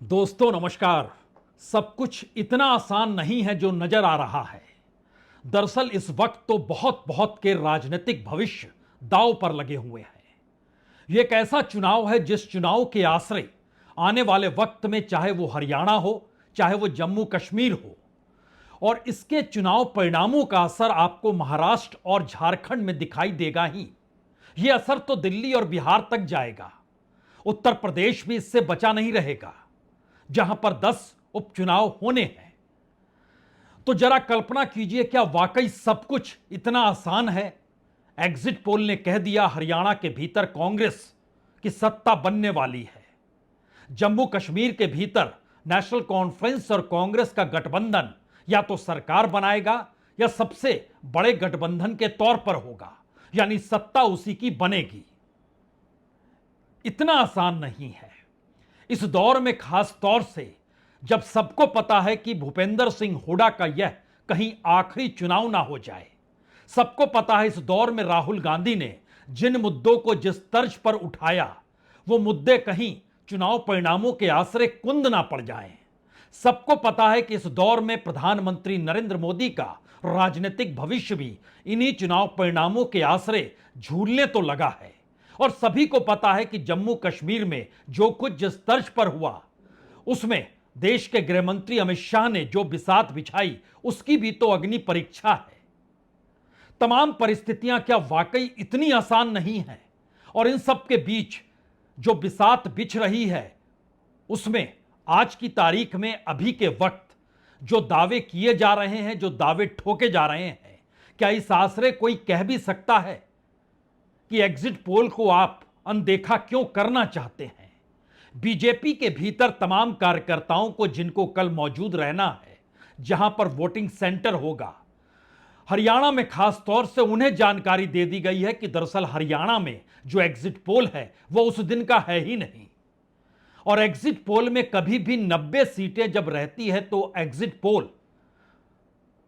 दोस्तों नमस्कार। सब कुछ इतना आसान नहीं है जो नजर आ रहा है। दरअसल इस वक्त तो बहुत बहुत के राजनीतिक भविष्य दांव पर लगे हुए हैं। यह एक ऐसा चुनाव है जिस चुनाव के आश्रय आने वाले वक्त में चाहे वो हरियाणा हो, चाहे वो जम्मू कश्मीर हो, और इसके चुनाव परिणामों का असर आपको महाराष्ट्र और झारखंड में दिखाई देगा ही। यह असर तो दिल्ली और बिहार तक जाएगा। उत्तर प्रदेश भी इससे बचा नहीं रहेगा, जहां पर 10 उपचुनाव होने हैं। तो जरा कल्पना कीजिए, क्या वाकई सब कुछ इतना आसान है? एग्जिट पोल ने कह दिया हरियाणा के भीतर कांग्रेस की सत्ता बनने वाली है। जम्मू कश्मीर के भीतर नेशनल कॉन्फ्रेंस और कांग्रेस का गठबंधन या तो सरकार बनाएगा या सबसे बड़े गठबंधन के तौर पर होगा, यानी सत्ता उसी की बनेगी। इतना आसान नहीं है। इस दौर में खास तौर से जब सबको पता है कि भूपेंद्र सिंह हुड्डा का यह कहीं आखिरी चुनाव ना हो जाए। सबको पता है इस दौर में राहुल गांधी ने जिन मुद्दों को जिस तर्ज पर उठाया, वो मुद्दे कहीं चुनाव परिणामों के आश्रय कुंद ना पड़ जाएं। सबको पता है कि इस दौर में प्रधानमंत्री नरेंद्र मोदी का राजनीतिक भविष्य भी इन्हीं चुनाव परिणामों के आश्रय झूलने तो लगा है। और सभी को पता है कि जम्मू कश्मीर में जो कुछ जिस तर्ज पर हुआ, उसमें देश के गृह मंत्री अमित शाह ने जो बिसात बिछाई, उसकी भी तो अग्नि परीक्षा है। तमाम परिस्थितियां क्या वाकई इतनी आसान नहीं है? और इन सब के बीच जो बिसात बिछ रही है, उसमें आज की तारीख में अभी के वक्त जो दावे किए जा रहे हैं, जो दावे ठोके जा रहे हैं, क्या इस आश्रय कोई कह भी सकता है कि एग्जिट पोल को आप अनदेखा क्यों करना चाहते हैं? बीजेपी के भीतर तमाम कार्यकर्ताओं को, जिनको कल मौजूद रहना है जहां पर वोटिंग सेंटर होगा, हरियाणा में खास तौर से उन्हें जानकारी दे दी गई है कि दरअसल हरियाणा में जो एग्जिट पोल है वो उस दिन का है ही नहीं। और एग्जिट पोल में कभी भी 90 सीटें जब रहती है तो एग्जिट पोल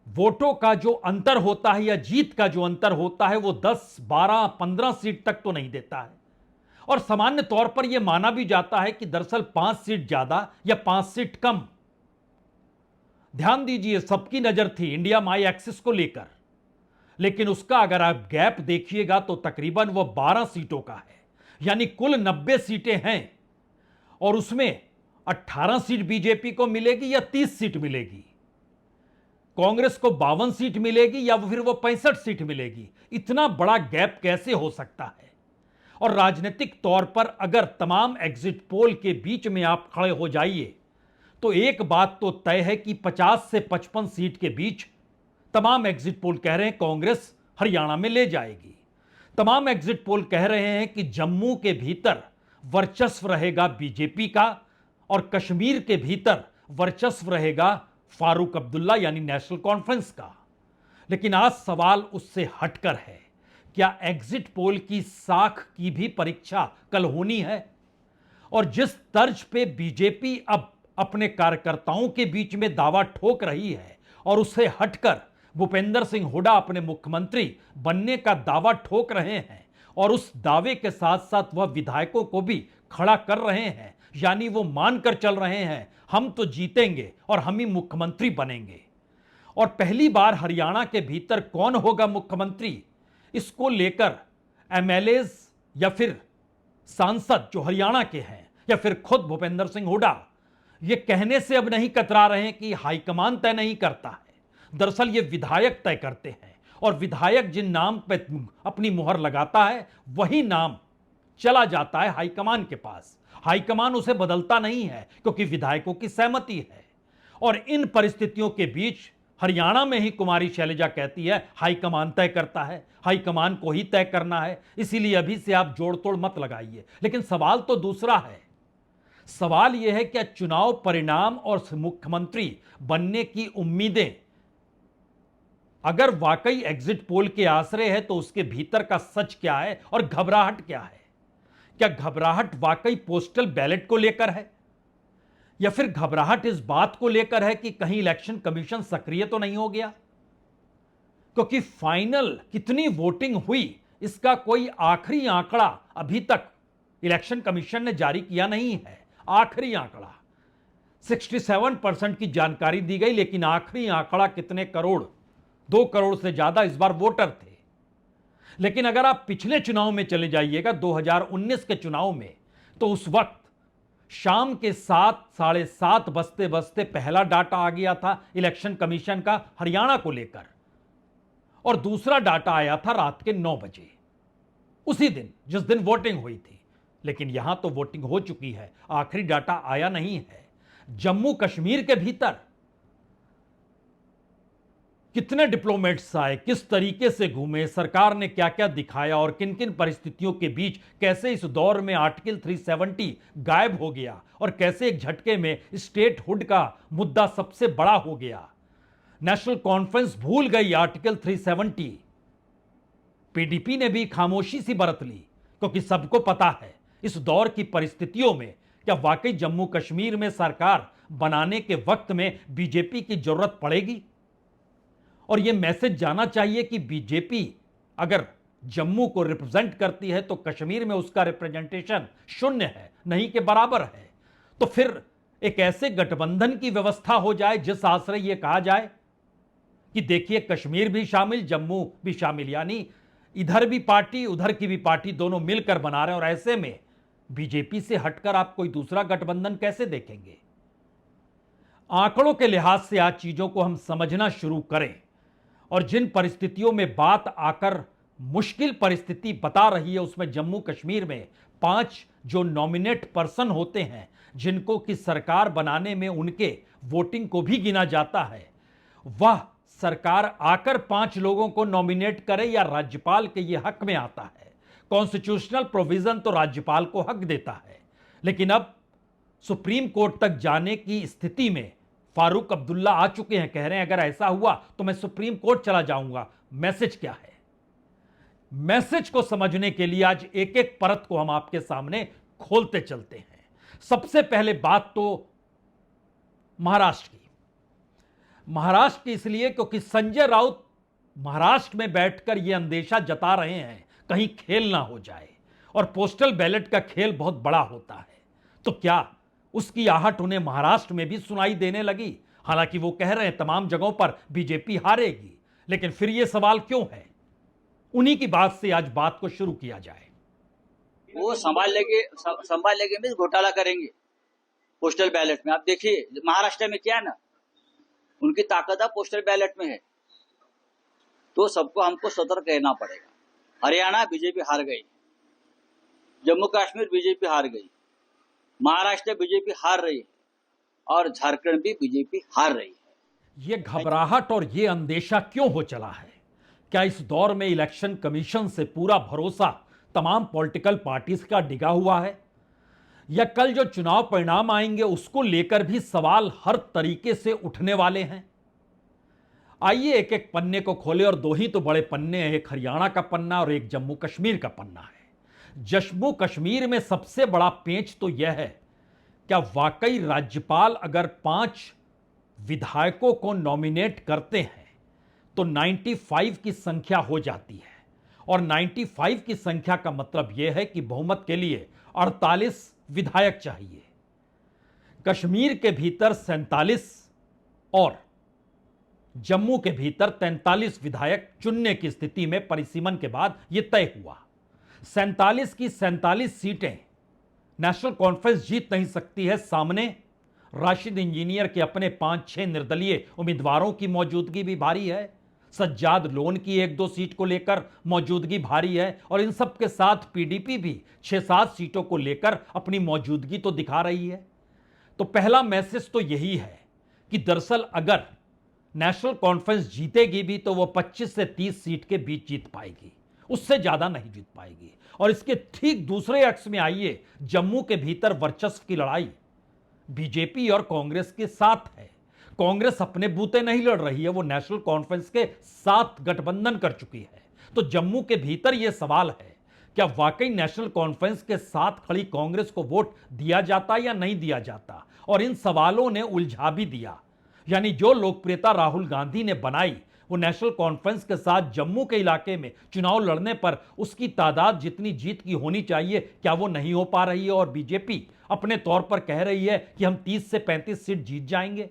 वोटों का जो अंतर होता है या जीत का जो अंतर होता है वो 10, 12, 15 सीट तक तो नहीं देता है। और सामान्य तौर पर यह माना भी जाता है कि दरअसल 5 सीट ज्यादा या 5 सीट कम। ध्यान दीजिए, सबकी नजर थी इंडिया माई एक्सिस को लेकर, लेकिन उसका अगर आप गैप देखिएगा तो तकरीबन वह 12 सीटों का है। यानी कुल 90 सीटें हैं और उसमें 18 सीट बीजेपी को मिलेगी या 30 सीट मिलेगी, कांग्रेस को 52 सीट मिलेगी या फिर वो 65 सीट मिलेगी। इतना बड़ा गैप कैसे हो सकता है? और राजनीतिक तौर पर अगर तमाम एग्जिट पोल के बीच में आप खड़े हो जाइए तो एक बात तो तय है कि 50 से 55 सीट के बीच तमाम एग्जिट पोल कह रहे हैं कांग्रेस हरियाणा में ले जाएगी। तमाम एग्जिट पोल कह रहे हैं कि जम्मू के भीतर वर्चस्व रहेगा बीजेपी का और कश्मीर के भीतर वर्चस्व रहेगा फारूक अब्दुल्ला यानी नेशनल कॉन्फ्रेंस का। लेकिन आज सवाल उससे हटकर है, क्या एग्जिट पोल की साख की भी परीक्षा कल होनी है? और जिस तर्ज पे बीजेपी अब अपने कार्यकर्ताओं के बीच में दावा ठोक रही है और उससे हटकर भूपेंद्र सिंह हुड्डा अपने मुख्यमंत्री बनने का दावा ठोक रहे हैं और उस दावे के साथ साथ वह विधायकों को भी खड़ा कर रहे हैं, यानी वो मानकर चल रहे हैं हम तो जीतेंगे और हम ही मुख्यमंत्री बनेंगे। और पहली बार हरियाणा के भीतर कौन होगा मुख्यमंत्री, इसको लेकर एमएलएज या फिर सांसद जो हरियाणा के हैं या फिर खुद भूपेंद्र सिंह हुड्डा ये कहने से अब नहीं कतरा रहे हैं कि हाईकमान तय नहीं करता है। दरअसल ये विधायक तय करते हैं और विधायक जिन नाम पर अपनी मुहर लगाता है वही नाम चला जाता है हाईकमान के पास। हाईकमान उसे बदलता नहीं है क्योंकि विधायकों की सहमति है। और इन परिस्थितियों के बीच हरियाणा में ही कुमारी शैलजा कहती है हाईकमान तय करता है, हाईकमान को ही तय करना है, इसीलिए अभी से आप जोड़ तोड़ मत लगाइए। लेकिन सवाल तो दूसरा है। सवाल यह है क्या चुनाव परिणाम और मुख्यमंत्री बनने की उम्मीदें अगर वाकई एग्जिट पोल के आश्रय है तो उसके भीतर का सच क्या है और घबराहट क्या है? क्या घबराहट वाकई पोस्टल बैलेट को लेकर है या फिर घबराहट इस बात को लेकर है कि कहीं इलेक्शन कमीशन सक्रिय तो नहीं हो गया? क्योंकि फाइनल कितनी वोटिंग हुई इसका कोई आखिरी आंकड़ा अभी तक इलेक्शन कमीशन ने जारी किया नहीं है। आखिरी आंकड़ा 67% की जानकारी दी गई, लेकिन आखिरी आंकड़ा कितने करोड़, 2 करोड़ से ज्यादा इस बार वोटर थे। लेकिन अगर आप पिछले चुनाव में चले जाइएगा, 2019 के चुनाव में, तो उस वक्त शाम के 7, साढ़े 7 बजते बजते पहला डाटा आ गया था इलेक्शन कमीशन का हरियाणा को लेकर, और दूसरा डाटा आया था रात के 9 बजे, उसी दिन जिस दिन वोटिंग हुई थी। लेकिन यहां तो वोटिंग हो चुकी है, आखिरी डाटा आया नहीं है। जम्मू कश्मीर के भीतर कितने डिप्लोमेट्स आए, किस तरीके से घूमे, सरकार ने क्या क्या दिखाया, और किन किन परिस्थितियों के बीच कैसे इस दौर में आर्टिकल 370 गायब हो गया, और कैसे एक झटके में स्टेटहुड का मुद्दा सबसे बड़ा हो गया। नेशनल कॉन्फ्रेंस भूल गई आर्टिकल 370। पीडीपी ने भी खामोशी सी बरत ली, क्योंकि सबको पता है इस दौर की परिस्थितियों में क्या वाकई जम्मू कश्मीर में सरकार बनाने के वक्त में बीजेपी की जरूरत पड़ेगी। और यह मैसेज जाना चाहिए कि बीजेपी अगर जम्मू को रिप्रेजेंट करती है तो कश्मीर में उसका रिप्रेजेंटेशन शून्य है, नहीं के बराबर है। तो फिर एक ऐसे गठबंधन की व्यवस्था हो जाए जिस आश्रय यह कहा जाए कि देखिए कश्मीर भी शामिल, जम्मू भी शामिल, यानी इधर भी पार्टी उधर की भी पार्टी, दोनों मिलकर बना रहे हैं। और ऐसे में बीजेपी से हटकर आप कोई दूसरा गठबंधन कैसे देखेंगे। आंकड़ों के लिहाज से आज चीजों को हम समझना शुरू करें, और जिन परिस्थितियों में बात आकर मुश्किल परिस्थिति बता रही है, उसमें जम्मू कश्मीर में 5 जो नॉमिनेट पर्सन होते हैं, जिनको कि सरकार बनाने में उनके वोटिंग को भी गिना जाता है, वह सरकार आकर 5 लोगों को नॉमिनेट करे या राज्यपाल के ये हक में आता है। कॉन्स्टिट्यूशनल प्रोविजन तो राज्यपाल को हक देता है, लेकिन अब सुप्रीम कोर्ट तक जाने की स्थिति में फारूक अब्दुल्ला आ चुके हैं, कह रहे हैं अगर ऐसा हुआ तो मैं सुप्रीम कोर्ट चला जाऊंगा। मैसेज क्या है? मैसेज को समझने के लिए आज एक एक परत को हम आपके सामने खोलते चलते हैं। सबसे पहले बात तो महाराष्ट्र की। महाराष्ट्र की इसलिए क्योंकि संजय राउत महाराष्ट्र में बैठकर यह अंदेशा जता रहे हैं कहीं खेल ना हो जाए, और पोस्टल बैलेट का खेल बहुत बड़ा होता है। तो क्या उसकी आहट उन्हें महाराष्ट्र में भी सुनाई देने लगी? हालांकि वो कह रहे हैं तमाम जगहों पर बीजेपी हारेगी, लेकिन फिर यह सवाल क्यों है? उन्हीं की बात से आज बात को शुरू किया जाए। वो संभाल लेंगे मीन्स घोटाला करेंगे पोस्टल बैलेट में। आप देखिए महाराष्ट्र में क्या है ना, उनकी ताकत है पोस्टल बैलेट में है, तो सबको हमको सतर्क रहना पड़ेगा। हरियाणा बीजेपी हार गई, जम्मू कश्मीर बीजेपी हार गई, महाराष्ट्र बीजेपी हार रही है, और झारखंड भी बीजेपी हार रही है। ये घबराहट और ये अंदेशा क्यों हो चला है? क्या इस दौर में इलेक्शन कमीशन से पूरा भरोसा तमाम पॉलिटिकल पार्टीज का डिगा हुआ है, या कल जो चुनाव परिणाम आएंगे उसको लेकर भी सवाल हर तरीके से उठने वाले हैं? आइए एक एक पन्ने को खोले, और 2 ही तो बड़े पन्ने हैं, एक हरियाणा का पन्ना और एक जम्मू कश्मीर का पन्ना है। जम्मू कश्मीर में सबसे बड़ा पेंच तो यह है, क्या वाकई राज्यपाल अगर 5 विधायकों को नॉमिनेट करते हैं तो 95 की संख्या हो जाती है, और 95 की संख्या का मतलब यह है कि बहुमत के लिए 48 विधायक चाहिए। कश्मीर के भीतर 47 और जम्मू के भीतर 43 विधायक चुनने की स्थिति में परिसीमन के बाद यह तय हुआ। 47 की 47 सीटें नेशनल कॉन्फ्रेंस जीत नहीं सकती है। सामने राशिद इंजीनियर के अपने 5-6 निर्दलीय उम्मीदवारों की मौजूदगी भी भारी है, सज्जाद लोन की 1-2 सीट को लेकर मौजूदगी भारी है, और इन सब के साथ पीडीपी भी 6-7 सीटों को लेकर अपनी मौजूदगी तो दिखा रही है। तो पहला मैसेज तो यही है कि दरअसल अगर नेशनल कॉन्फ्रेंस जीतेगी भी तो वो 25 से 30 सीट के बीच जीत पाएगी, उससे ज्यादा नहीं जीत पाएगी। और इसके ठीक दूसरे अक्ष में आइए, जम्मू के भीतर वर्चस्व की लड़ाई बीजेपी और कांग्रेस के साथ है। कांग्रेस अपने बूते नहीं लड़ रही है, वो नेशनल कॉन्फ्रेंस के साथ गठबंधन कर चुकी है। तो जम्मू के भीतर यह सवाल है, क्या वाकई नेशनल कॉन्फ्रेंस के साथ खड़ी कांग्रेस को वोट दिया जाता या नहीं दिया जाता? और इन सवालों ने उलझा भी दिया, यानी जो लोकप्रियता राहुल गांधी ने बनाई वो नेशनल कॉन्फ्रेंस के साथ जम्मू के इलाके में चुनाव लड़ने पर उसकी तादाद जितनी जीत की होनी चाहिए, क्या वो नहीं हो पा रही है? और बीजेपी अपने तौर पर कह रही है कि हम 30 से 35 सीट जीत जाएंगे।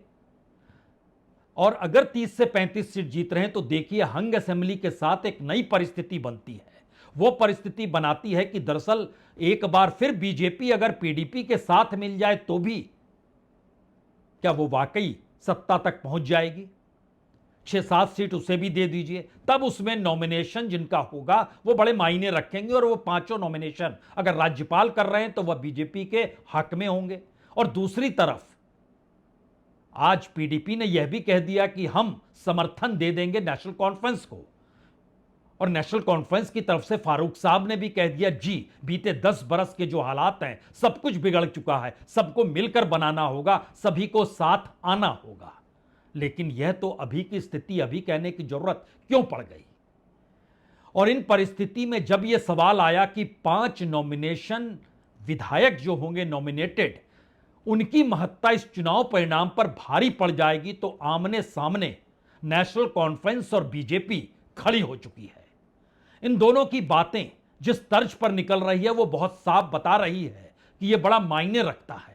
और अगर 30 से 35 सीट जीत रहे हैं तो देखिए, हंग असेंबली के साथ एक नई परिस्थिति बनती है। वो परिस्थिति बनाती है कि दरअसल एक बार फिर बीजेपी अगर पीडीपी के साथ मिल जाए तो भी क्या वो वाकई सत्ता तक पहुंच जाएगी? 6-7 सीट उसे भी दे दीजिए, तब उसमें नॉमिनेशन जिनका होगा वो बड़े मायने रखेंगे, और वो पांचों नॉमिनेशन अगर राज्यपाल कर रहे हैं तो वह बीजेपी के हक में होंगे। और दूसरी तरफ आज पीडीपी ने यह भी कह दिया कि हम समर्थन दे देंगे नेशनल कॉन्फ्रेंस को, और नेशनल कॉन्फ्रेंस की तरफ से फारूक साहब ने भी कह दिया, जी बीते 10 बरस के जो हालात हैं सब कुछ बिगड़ चुका है, सबको मिलकर बनाना होगा, सभी को साथ आना होगा। लेकिन यह तो अभी की स्थिति अभी कहने की जरूरत क्यों पड़ गई? और इन परिस्थिति में जब यह सवाल आया कि 5 नॉमिनेशन विधायक जो होंगे नॉमिनेटेड, उनकी महत्ता इस चुनाव परिणाम पर भारी पड़ जाएगी, तो आमने सामने नेशनल कॉन्फ्रेंस और बीजेपी खड़ी हो चुकी है। इन दोनों की बातें जिस तर्ज पर निकल रही है वो बहुत साफ बता रही है कि यह बड़ा मायने रखता है।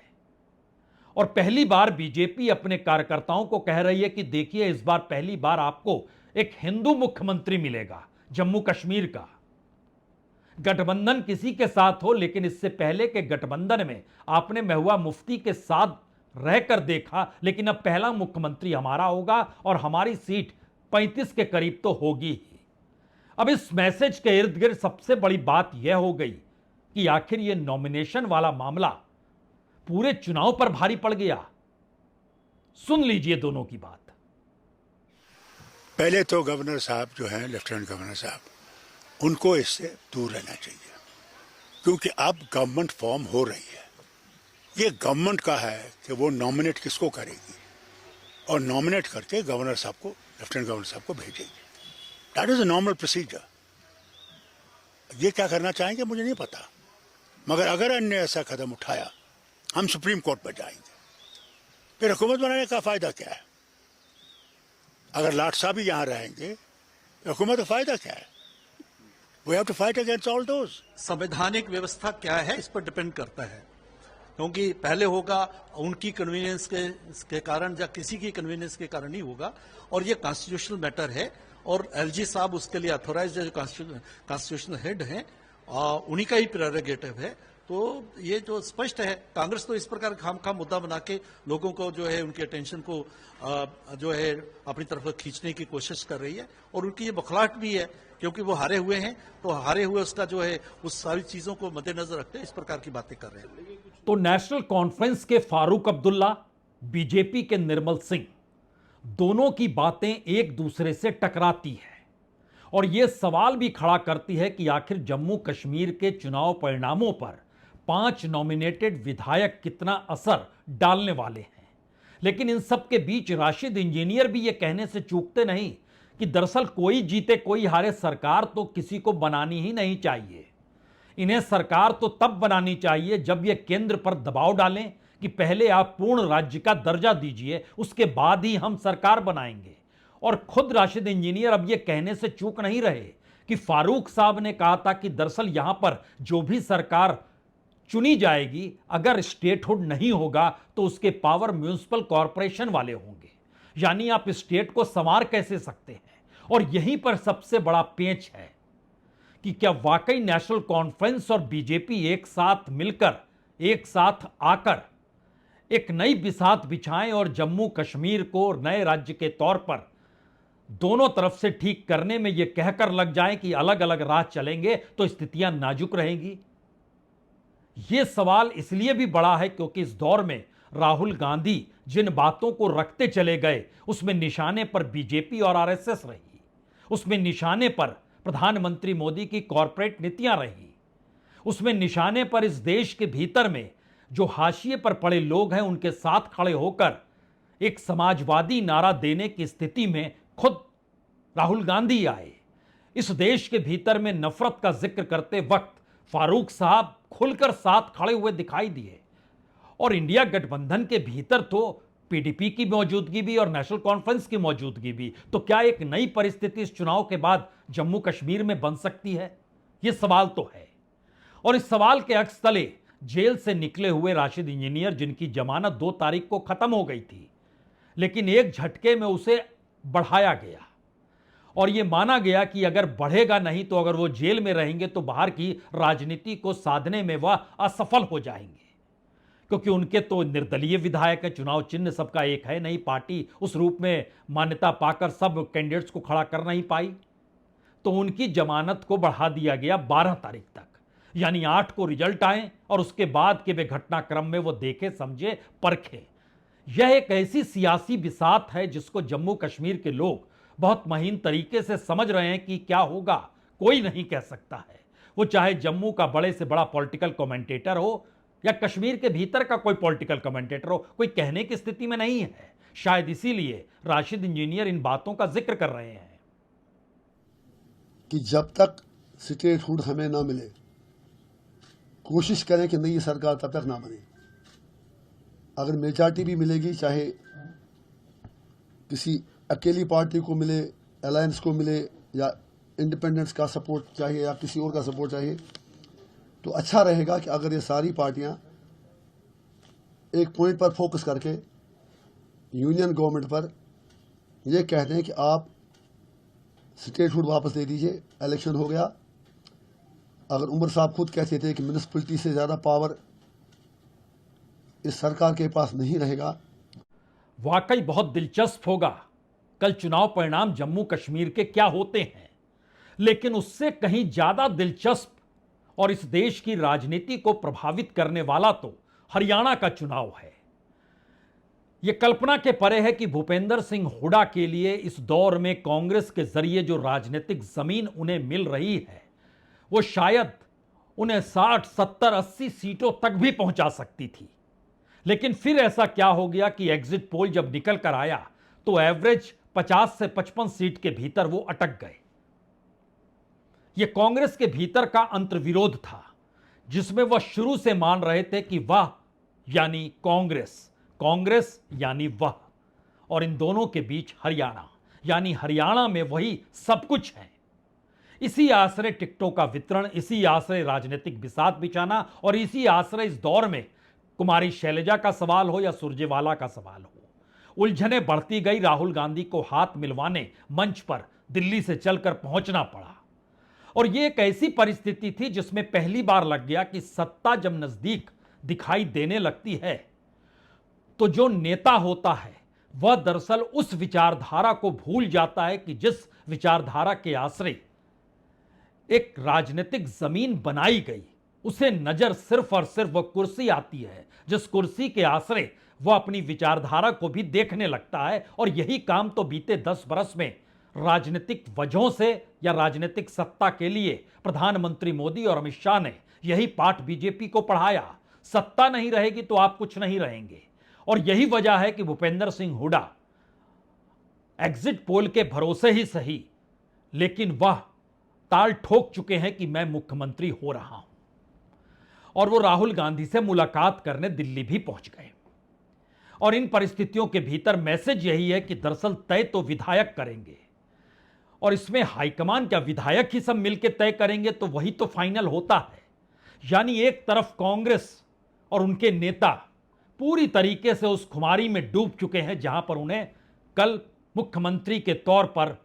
और पहली बार बीजेपी अपने कार्यकर्ताओं को कह रही है कि देखिए, इस बार पहली बार आपको एक हिंदू मुख्यमंत्री मिलेगा जम्मू कश्मीर का। गठबंधन किसी के साथ हो, लेकिन इससे पहले के गठबंधन में आपने महबूबा मुफ्ती के साथ रहकर देखा, लेकिन अब पहला मुख्यमंत्री हमारा होगा और हमारी सीट 35 के करीब तो होगी ही। अब इस मैसेज के इर्द गिर्द सबसे बड़ी बात यह हो गई कि आखिर यह नॉमिनेशन वाला मामला पूरे चुनाव पर भारी पड़ गया। सुन लीजिए दोनों की बात। पहले तो गवर्नर साहब जो हैं, लेफ्टिनेंट गवर्नर साहब, उनको इससे दूर रहना चाहिए, क्योंकि अब गवर्नमेंट फॉर्म हो रही है। ये गवर्नमेंट का है कि वो नॉमिनेट किसको करेगी, और नॉमिनेट करके गवर्नर साहब को, लेफ्टिनेंट गवर्नर साहब को भेजेगी। That is a normal procedure. ये क्या करना चाहेंगे मुझे नहीं पता, मगर अगर अन्य ऐसा कदम उठाया, हम सुप्रीम कोर्ट पर जाएंगे। फिर हुकूमत बनाने का फायदा क्या है? अगर लाट साहब भी यहाँ रहेंगे तो हुकूमत का फायदा क्या है? We have to fight against all those. संवैधानिक व्यवस्था क्या है इस पर डिपेंड करता है, क्योंकि पहले होगा उनकी कन्वीनियंस के कारण या किसी की कन्वीनियंस के कारण ही होगा, और ये कॉन्स्टिट्यूशनल मैटर है, और एलजी साहब उसके लिए अथोराइज्ड जो कॉन्स्टिट्यूशनल हेड हैं, उन्हीं का ही प्रेरोगेटिव है। तो ये जो स्पष्ट है, कांग्रेस तो इस प्रकार खामखा मुद्दा बना के लोगों को जो है उनके अटेंशन को जो है अपनी तरफ खींचने की कोशिश कर रही है, और उनकी ये बौखलाहट भी है क्योंकि वो हारे हुए हैं, तो हारे हुए उसका जो है उस सारी चीजों को मद्देनजर रखते इस प्रकार की बातें कर रहे हैं। तो नेशनल कॉन्फ्रेंस के फारूक अब्दुल्ला, बीजेपी के निर्मल सिंह, दोनों की बातें एक दूसरे से टकराती है, और यह सवाल भी खड़ा करती है कि आखिर जम्मू कश्मीर के चुनाव परिणामों पर 5 नॉमिनेटेड विधायक कितना असर डालने वाले हैं। लेकिन इन सब के बीच राशिद इंजीनियर भी यह कहने से चूकते नहीं कि दरअसल कोई जीते कोई हारे, सरकार तो किसी को बनानी ही नहीं चाहिए। इन्हें सरकार तो तब बनानी चाहिए जब यह केंद्र पर दबाव डालें कि पहले आप पूर्ण राज्य का दर्जा दीजिए, उसके बाद ही हम सरकार बनाएंगे। और खुद राशिद इंजीनियर अब यह कहने से चूक नहीं रहे कि फारूक साहब ने कहा था कि दरअसल यहां पर जो भी सरकार चुनी जाएगी, अगर स्टेटहुड नहीं होगा तो उसके पावर म्युनिसिपल कॉरपोरेशन वाले होंगे, यानी आप स्टेट को संवार कैसे सकते हैं। और यहीं पर सबसे बड़ा पेंच है कि क्या वाकई नेशनल कॉन्फ्रेंस और बीजेपी एक साथ मिलकर, एक साथ आकर एक नई बिसात बिछाएं और जम्मू कश्मीर को नए राज्य के तौर पर दोनों तरफ से ठीक करने में यह कहकर लग जाएं कि अलग अलग राह चलेंगे तो स्थितियां नाजुक रहेंगी। यह सवाल इसलिए भी बड़ा है क्योंकि इस दौर में राहुल गांधी जिन बातों को रखते चले गए, उसमें निशाने पर बीजेपी और आरएसएस रही, उसमें निशाने पर प्रधानमंत्री मोदी की कॉरपोरेट नीतियां रही, उसमें निशाने पर इस देश के भीतर में जो हाशिए पर पड़े लोग हैं उनके साथ खड़े होकर एक समाजवादी नारा देने की स्थिति में खुद राहुल गांधी आए। इस देश के भीतर में नफरत का जिक्र करते वक्त फारूक साहब खुलकर साथ खड़े हुए दिखाई दिए। और इंडिया गठबंधन के भीतर तो पीडीपी की मौजूदगी भी और नेशनल कॉन्फ्रेंस की मौजूदगी भी, तो क्या एक नई परिस्थिति इस चुनाव के बाद जम्मू कश्मीर में बन सकती है? यह सवाल तो है। और इस सवाल के अक्स तले जेल से निकले हुए राशिद इंजीनियर, जिनकी जमानत 2 तारीख को खत्म हो गई थी, लेकिन एक झटके में उसे बढ़ाया गया और यह माना गया कि अगर बढ़ेगा नहीं तो अगर वो जेल में रहेंगे तो बाहर की राजनीति को साधने में वह असफल हो जाएंगे, क्योंकि उनके तो निर्दलीय विधायक है, चुनाव चिन्ह सबका एक है नहीं, पार्टी उस रूप में मान्यता पाकर सब कैंडिडेट्स को खड़ा कर नहीं पाई, तो उनकी जमानत को बढ़ा दिया गया 12 तारीख तक, यानी 8 को रिजल्ट आए और उसके बाद के वे घटनाक्रम में वो देखे, समझे, परखे। यह एक ऐसी सियासी बिसात है जिसको जम्मू कश्मीर के लोग बहुत महीन तरीके से समझ रहे हैं कि क्या होगा कोई नहीं कह सकता है। वो चाहे जम्मू का बड़े से बड़ा पॉलिटिकल कमेंटेटर हो या कश्मीर के भीतर का कोई पॉलिटिकल कमेंटेटर हो, कोई कहने की स्थिति में नहीं है। शायद इसीलिए राशिद इंजीनियर इन बातों का जिक्र कर रहे हैं कि जब तक स्टेटहुड हमें ना मिले, कोशिश करें कि नई सरकार तब तक ना बने। अगर मेजॉरिटी भी मिलेगी, चाहे किसी अकेली पार्टी को मिले, अलायंस को मिले, या इंडिपेंडेंस का सपोर्ट चाहिए या किसी और का सपोर्ट चाहिए, तो अच्छा रहेगा कि अगर ये सारी पार्टियां एक पॉइंट पर फोकस करके यूनियन गवर्नमेंट पर ये कहते हैं कि आप स्टेटहुड वापस दे दीजिए, इलेक्शन हो गया। अगर उमर साहब खुद कहते थे कि म्यूनिसिपैलिटी से ज़्यादा पावर इस सरकार के पास नहीं रहेगा। वाकई बहुत दिलचस्प होगा कल चुनाव परिणाम जम्मू कश्मीर के क्या होते हैं, लेकिन उससे कहीं ज्यादा दिलचस्प और इस देश की राजनीति को प्रभावित करने वाला तो हरियाणा का चुनाव है। यह कल्पना के परे है कि भूपेंद्र सिंह हुड्डा के लिए इस दौर में कांग्रेस के जरिए जो राजनीतिक जमीन उन्हें मिल रही है वो शायद उन्हें 60, 70, 80 सीटों तक भी पहुंचा सकती थी। लेकिन फिर ऐसा क्या हो गया कि एग्जिट पोल जब निकल कर आया तो एवरेज 50 से 55 सीट के भीतर वो अटक गए। यह कांग्रेस के भीतर का अंतर्विरोध था, जिसमें वह शुरू से मान रहे थे कि वह यानी कांग्रेस, कांग्रेस यानी वह, और इन दोनों के बीच हरियाणा, यानी हरियाणा में वही सब कुछ है। इसी आश्रय टिकटों का वितरण, इसी आश्रय राजनीतिक बिसात बिछाना, और इसी आश्रय इस दौर में कुमारी शैलजा का सवाल हो या सुरजेवाला का सवाल हो, उलझने बढ़ती गई। राहुल गांधी को हाथ मिलवाने मंच पर दिल्ली से चलकर पहुंचना पड़ा। और यह एक ऐसी परिस्थिति थी जिसमें पहली बार लग गया कि सत्ता जब नजदीक दिखाई देने लगती है तो जो नेता होता है वह दरअसल उस विचारधारा को भूल जाता है कि जिस विचारधारा के आश्रय एक राजनीतिक जमीन बनाई गई, उसे नजर सिर्फ और सिर्फ वह कुर्सी आती है जिस कुर्सी के आश्रय वह अपनी विचारधारा को भी देखने लगता है। और यही काम तो बीते 10 बरस में राजनीतिक वजहों से या राजनीतिक सत्ता के लिए प्रधानमंत्री मोदी और अमित शाह ने यही पाठ बीजेपी को पढ़ाया। सत्ता नहीं रहेगी तो आप कुछ नहीं रहेंगे। और यही वजह है कि भूपेंद्र सिंह हुड्डा एग्जिट पोल के भरोसे ही सही, लेकिन वह ताल ठोक चुके हैं कि मैं मुख्यमंत्री हो रहा हूं। और वो राहुल गांधी से मुलाकात करने दिल्ली भी पहुंच गए। और इन परिस्थितियों के भीतर मैसेज यही है कि दरअसल तय तो विधायक करेंगे, और इसमें हाईकमान क्या विधायक ही सब मिलकर तय करेंगे तो वही तो फाइनल होता है। यानी एक तरफ कांग्रेस और उनके नेता पूरी तरीके से उस खुमारी में डूब चुके हैं जहां पर उन्हें कल मुख्यमंत्री के तौर पर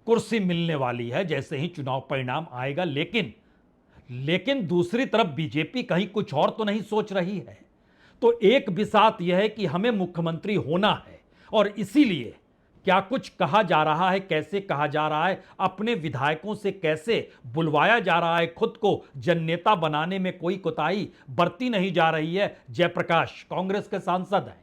कुर्सी मिलने वाली है जैसे ही चुनाव परिणाम आएगा। लेकिन दूसरी तरफ बीजेपी कहीं कुछ और तो नहीं सोच रही है। तो एक बिसात यह है कि हमें मुख्यमंत्री होना है, और इसीलिए क्या कुछ कहा जा रहा है, कैसे कहा जा रहा है, अपने विधायकों से कैसे बुलवाया जा रहा है, खुद को जननेता बनाने में कोई कोताही बरती नहीं जा रही है। जयप्रकाश कांग्रेस के सांसद हैं,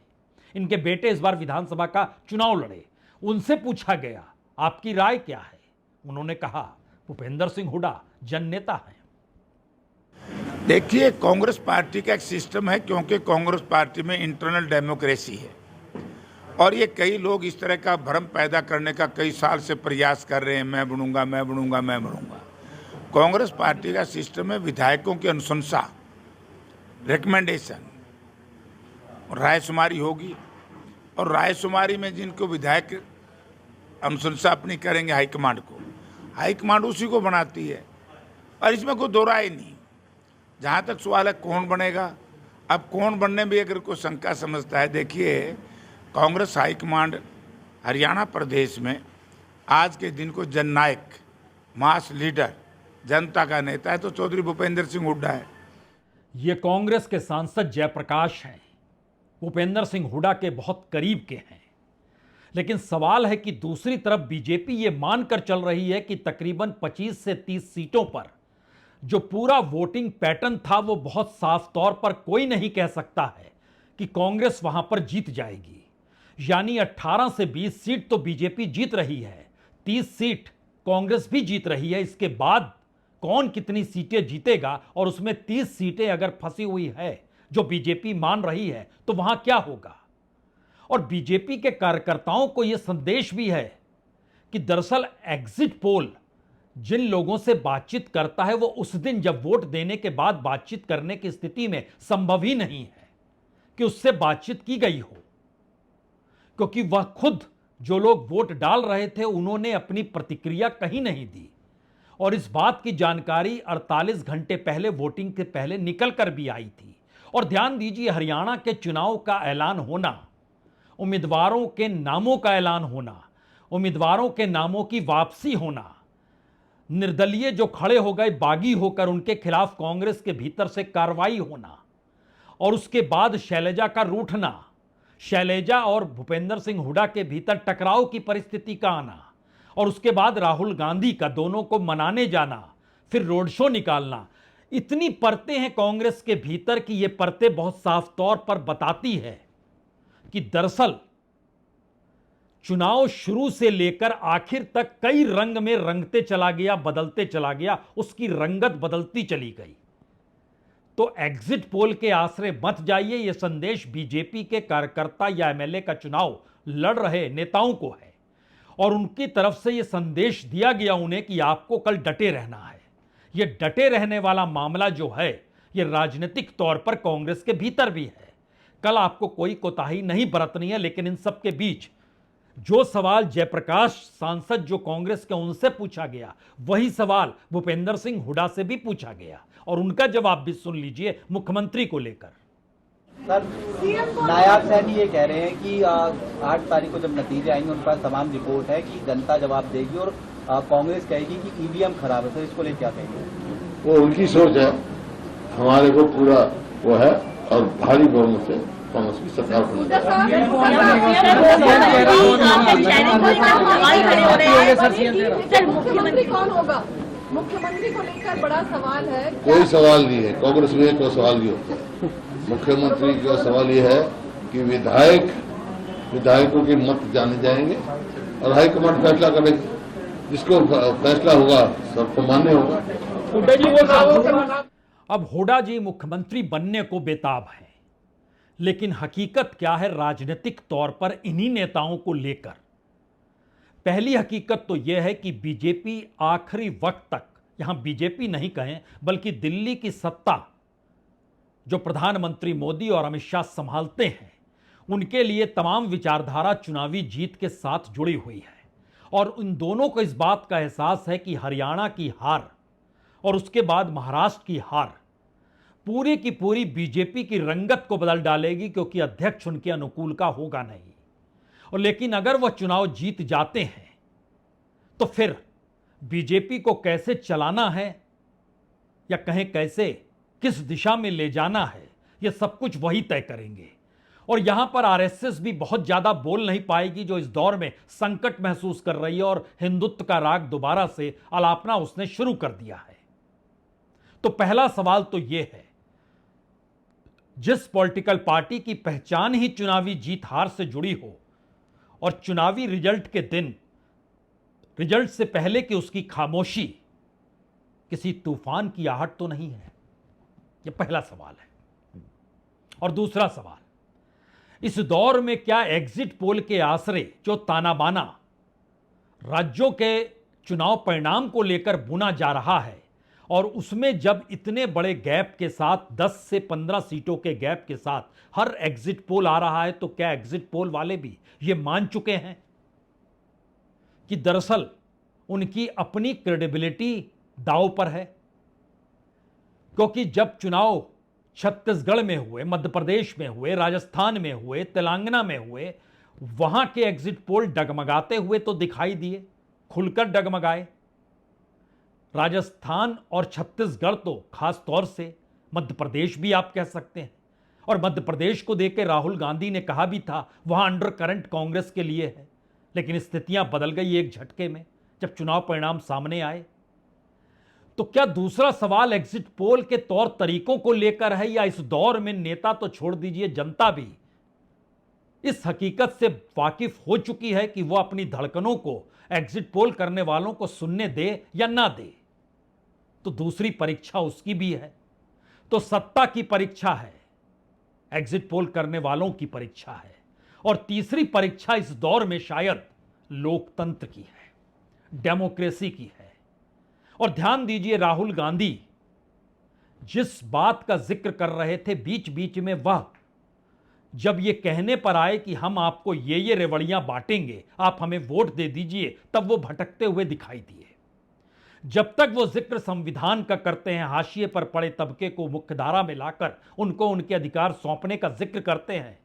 इनके बेटे इस बार विधानसभा का चुनाव लड़े। उनसे पूछा गया आपकी राय क्या है, उन्होंने कहा भूपेंद्र सिंह हुड्डा जननेता हैं। देखिए, कांग्रेस पार्टी का एक सिस्टम है, क्योंकि कांग्रेस पार्टी में इंटरनल डेमोक्रेसी है, और ये कई लोग इस तरह का भ्रम पैदा करने का कई साल से प्रयास कर रहे हैं, मैं बनूंगा, मैं बनूंगा, मैं बनूंगा। कांग्रेस पार्टी का सिस्टम है विधायकों की अनुशंसा, रिकमेंडेशन, रायशुमारी होगी, और रायशुमारी में जिनको विधायक अनुशंसा अपनी करेंगे हाईकमांड को, हाईकमांड उसी को बनाती है और इसमें कोई दो राय नहीं। जहाँ तक सवाल है कौन बनेगा, अब कौन बनने में अगर कोई शंका समझता है, देखिए कांग्रेस हाईकमांड हरियाणा प्रदेश में आज के दिन को जननायक, मास लीडर, जनता का नेता है तो चौधरी भूपेंद्र सिंह हुड्डा है। ये कांग्रेस के सांसद जयप्रकाश हैं, भूपेंद्र सिंह हुड्डा के बहुत करीब के हैं। लेकिन सवाल है कि दूसरी तरफ बीजेपी ये मानकर चल रही है कि तकरीबन 25 से 30 सीटों पर जो पूरा वोटिंग पैटर्न था वो बहुत साफ तौर पर कोई नहीं कह सकता है कि कांग्रेस वहां पर जीत जाएगी। यानी 18 से 20 सीट तो बीजेपी जीत रही है, 30 सीट कांग्रेस भी जीत रही है। इसके बाद कौन कितनी सीटें जीतेगा और उसमें 30 सीटें अगर फंसी हुई है जो बीजेपी मान रही है तो वहां क्या होगा। और बीजेपी के कार्यकर्ताओं को यह संदेश भी है कि दरअसल एग्जिट पोल जिन लोगों से बातचीत करता है वो उस दिन जब वोट देने के बाद बातचीत करने की स्थिति में संभव ही नहीं है कि उससे बातचीत की गई हो, क्योंकि वह खुद जो लोग वोट डाल रहे थे उन्होंने अपनी प्रतिक्रिया कहीं नहीं दी। और इस बात की जानकारी 48 घंटे पहले वोटिंग के पहले निकल कर भी आई थी। और ध्यान दीजिए, हरियाणा के चुनाव का ऐलान होना, उम्मीदवारों के नामों का ऐलान होना, उम्मीदवारों के नामों की वापसी होना, निर्दलीय जो खड़े हो गए बागी होकर उनके खिलाफ कांग्रेस के भीतर से कार्रवाई होना, और उसके बाद शैलजा का रूठना, शैलजा और भूपेंद्र सिंह हुड्डा के भीतर टकराव की परिस्थिति का आना, और उसके बाद राहुल गांधी का दोनों को मनाने जाना, फिर रोड शो निकालना, इतनी परतें हैं कांग्रेस के भीतर कि ये परतें बहुत साफ तौर पर बताती है कि दरअसल चुनाव शुरू से लेकर आखिर तक कई रंग में रंगते चला गया, बदलते चला गया, उसकी रंगत बदलती चली गई। तो एग्जिट पोल के आश्रय मत जाइए, यह संदेश बीजेपी के कार्यकर्ता या एमएलए का चुनाव लड़ रहे नेताओं को है। और उनकी तरफ से यह संदेश दिया गया उन्हें कि आपको कल डटे रहना है। यह डटे रहने वाला मामला जो है यह राजनीतिक तौर पर कांग्रेस के भीतर भी है। कल आपको कोई कोताही नहीं बरतनी है। लेकिन इन सब के बीच जो सवाल जयप्रकाश सांसद जो कांग्रेस के उनसे पूछा गया, वही सवाल भूपेंद्र सिंह हुड्डा से भी पूछा गया और उनका जवाब भी सुन लीजिए मुख्यमंत्री को लेकर। सर, नायाब सैनी ये कह रहे हैं कि 8 तारीख को जब नतीजे आएंगे उन पर तमाम रिपोर्ट है कि जनता जवाब देगी और कांग्रेस कहेगी कि ईवीएम खराब है। सर, इसको लेकर क्या कहेंगे? वो उनकी सोच है, हमारे को पूरा वो है और भारी बहुमत से कांग्रेस की सरकार मुख्यमंत्री कौन होगा? मुख्यमंत्री को लेकर बड़ा सवाल है। कोई सवाल नहीं है, कांग्रेस में कोई सवाल नहीं होता। मुख्यमंत्री का सवाल यह है कि विधायकों के मत जाने जाएंगे और हाईकमांड फैसला करेगी, जिसको फैसला होगा सबको मान्य होगा। अब हुड्डा जी मुख्यमंत्री बनने को बेताब है, लेकिन हकीकत क्या है राजनीतिक तौर पर इन्हीं नेताओं को लेकर? पहली हकीकत तो यह है कि बीजेपी आखिरी वक्त तक, यहां बीजेपी नहीं कहें बल्कि दिल्ली की सत्ता जो प्रधानमंत्री मोदी और अमित शाह संभालते हैं, उनके लिए तमाम विचारधारा चुनावी जीत के साथ जुड़ी हुई है। और उन दोनों को इस बात का एहसास है कि हरियाणा की हार और उसके बाद महाराष्ट्र की हार पूरी की पूरी बीजेपी की रंगत को बदल डालेगी, क्योंकि अध्यक्ष उनके अनुकूल का होगा नहीं। और लेकिन अगर वह चुनाव जीत जाते हैं तो फिर बीजेपी को कैसे चलाना है या कहें कैसे किस दिशा में ले जाना है, यह सब कुछ वही तय करेंगे। और यहां पर आरएसएस भी बहुत ज्यादा बोल नहीं पाएगी, जो इस दौर में संकट महसूस कर रही है और हिंदुत्व का राग दोबारा से अलापना उसने शुरू कर दिया है। तो पहला सवाल तो यह है, जिस पॉलिटिकल पार्टी की पहचान ही चुनावी जीत हार से जुड़ी हो और चुनावी रिजल्ट के दिन, रिजल्ट से पहले की उसकी खामोशी किसी तूफान की आहट तो नहीं है? यह पहला सवाल है। और दूसरा सवाल, इस दौर में क्या एग्जिट पोल के आसरे जो ताना बाना राज्यों के चुनाव परिणाम को लेकर बुना जा रहा है और उसमें जब इतने बड़े गैप के साथ 10 से 15 सीटों के गैप के साथ हर एग्जिट पोल आ रहा है, तो क्या एग्जिट पोल वाले भी ये मान चुके हैं कि दरअसल उनकी अपनी क्रेडिबिलिटी दांव पर है? क्योंकि जब चुनाव छत्तीसगढ़ में हुए, मध्य प्रदेश में हुए, राजस्थान में हुए, तेलंगाना में हुए, वहां के एग्जिट पोल डगमगाते हुए तो दिखाई दिए, खुलकर डगमगाए। राजस्थान और छत्तीसगढ़ तो खास तौर से, मध्य प्रदेश भी आप कह सकते हैं, और मध्य प्रदेश को देकर राहुल गांधी ने कहा भी था वहां अंडर करंट कांग्रेस के लिए है, लेकिन स्थितियां बदल गई एक झटके में जब चुनाव परिणाम सामने आए। तो क्या दूसरा सवाल एग्जिट पोल के तौर तरीकों को लेकर है, या इस दौर में नेता तो छोड़ दीजिए, जनता भी इस हकीकत से वाकिफ हो चुकी है कि वह अपनी धड़कनों को एग्जिट पोल करने वालों को सुनने दे या ना दे? तो दूसरी परीक्षा उसकी भी है। तो सत्ता की परीक्षा है, एग्जिट पोल करने वालों की परीक्षा है, और तीसरी परीक्षा इस दौर में शायद लोकतंत्र की है, डेमोक्रेसी की है। और ध्यान दीजिए, राहुल गांधी जिस बात का जिक्र कर रहे थे बीच बीच में, वह जब ये कहने पर आए कि हम आपको ये रेवड़ियां बांटेंगे, आप हमें वोट दे दीजिए, तब वो भटकते हुए दिखाई दिए। जब तक वो जिक्र संविधान का करते हैं, हाशिए पर पड़े तबके को मुख्यधारा में लाकर उनको उनके अधिकार सौंपने का जिक्र करते हैं,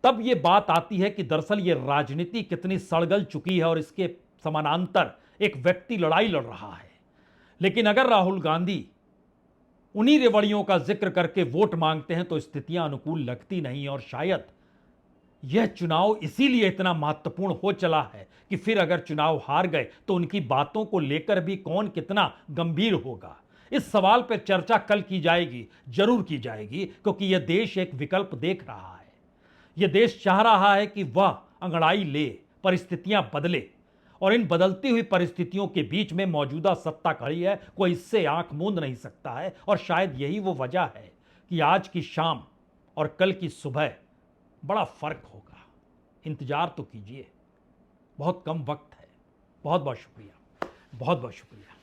तब ये बात आती है कि दरअसल ये राजनीति कितनी सड़गल चुकी है और इसके समानांतर एक व्यक्ति लड़ाई लड़ रहा है। लेकिन अगर राहुल गांधी उन्हीं रेवड़ियों का जिक्र करके वोट मांगते हैं तो स्थितियां अनुकूल लगती नहीं, और शायद यह चुनाव इसीलिए इतना महत्वपूर्ण हो चला है कि फिर अगर चुनाव हार गए तो उनकी बातों को लेकर भी कौन कितना गंभीर होगा। इस सवाल पर चर्चा कल की जाएगी, जरूर की जाएगी, क्योंकि यह देश एक विकल्प देख रहा है। यह देश चाह रहा है कि वह अंगड़ाई ले, परिस्थितियां बदले, और इन बदलती हुई परिस्थितियों के बीच में मौजूदा सत्ता खड़ी है, कोई इससे आंख मूंद नहीं सकता है। और शायद यही वो वजह है कि आज की शाम और कल की सुबह बड़ा फर्क होगा। इंतजार तो कीजिए, बहुत कम वक्त है। बहुत बहुत शुक्रिया, बहुत बहुत शुक्रिया।